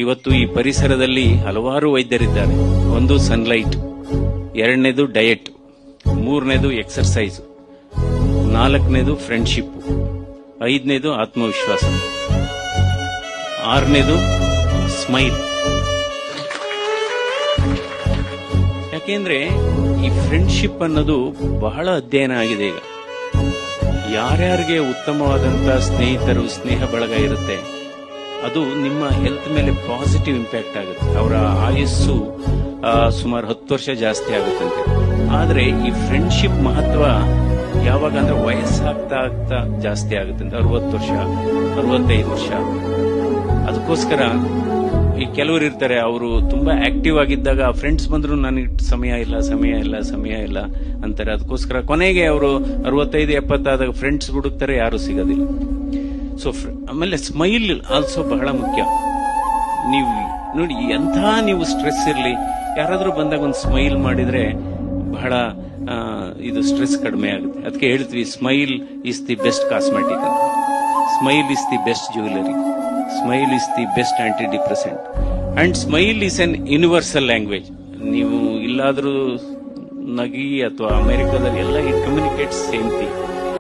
ಇವತ್ತು ಈ ಪರಿಸರದಲ್ಲಿ ಹಲವಾರು ವೈದ್ಯರಿದ್ದಾರೆ. ಒಂದು ಸನ್ಲೈಟ್, ಎರಡನೇದು ಡಯಟ್, ಮೂರನೇದು ಎಕ್ಸರ್ಸೈಸ್, ನಾಲ್ಕನೇದು ಫ್ರೆಂಡ್ಶಿಪ್, ಐದನೇದು ಆತ್ಮವಿಶ್ವಾಸ, ಆರನೇದು ಸ್ಮೈಲ್. ಯಾಕೆಂದ್ರೆ ಈ ಫ್ರೆಂಡ್ಶಿಪ್ ಅನ್ನೋದು ಬಹಳ ಅಧ್ಯಯನ ಆಗಿದೆ. ಈಗ ಯಾರ್ಯಾರಿಗೆ ಉತ್ತಮವಾದಂತಹ ಸ್ನೇಹಿತರು, ಸ್ನೇಹ ಬಳಗ ಇರುತ್ತೆ, ಅದು ನಿಮ್ಮ ಹೆಲ್ತ್ ಮೇಲೆ ಪಾಸಿಟಿವ್ ಇಂಪ್ಯಾಕ್ಟ್ ಆಗುತ್ತೆ. ಅವರ ಆಯಸ್ಸು ಸುಮಾರು 10 ವರ್ಷ ಜಾಸ್ತಿ ಆಗುತ್ತಂತೆ. ಆದ್ರೆ ಈ ಫ್ರೆಂಡ್ಶಿಪ್ ಮಹತ್ವ ಯಾವಾಗ ಅಂದ್ರೆ ವಯಸ್ಸಾಗ್ತಾ ಆಗ್ತಾ ಜಾಸ್ತಿ ಆಗುತ್ತಂತೆ. 60 ವರ್ಷ, 65 ವರ್ಷ. ಅದಕ್ಕೋಸ್ಕರ ಈ ಕೆಲವರು ಇರ್ತಾರೆ, ಅವರು ತುಂಬಾ ಆಕ್ಟಿವ್ ಆಗಿದ್ದಾಗ ಫ್ರೆಂಡ್ಸ್ ಬಂದ್ರು ನನಗೆ ಸಮಯ ಇಲ್ಲ ಅಂತಾರೆ. ಅದಕ್ಕೋಸ್ಕರ ಕೊನೆಗೆ ಅವರು 65-70 ಆದಾಗ ಫ್ರೆಂಡ್ಸ್ ಹುಡುಕ್ತಾರೆ, ಯಾರು ಸಿಗೋದಿಲ್ಲ. ಸೊ ಆಮೇಲೆ ಸ್ಮೈಲ್ ಆಲ್ಸೋ ಬಹಳ ಮುಖ್ಯ. ನೀವು ನೋಡಿ, ನೀವು ಸ್ಟ್ರೆಸ್ ಇರಲಿ, ಯಾರಾದ್ರೂ ಬಂದಾಗ ಒಂದು ಸ್ಮೈಲ್ ಮಾಡಿದ್ರೆ ಬಹಳ ಇದು ಸ್ಟ್ರೆಸ್ ಕಡಿಮೆ ಆಗುತ್ತೆ. ಅದಕ್ಕೆ ಹೇಳ್ತೀವಿ, smile is the best cosmetic ಅಂತ. Smile is the best jewellery, smile is the best antidepressant, and smile is an universal language. ನೀವು ಇಲ್ಲಾದ್ರೂ ನಗಿ ಅಥವಾ ಅಮೆರಿಕದಲ್ಲಿ ಎಲ್ಲ ಇಟ್ ಕಮ್ಯುನಿಕೇಟ್ಸ್ ಸೇಮ್ ಥಿಂಗ್.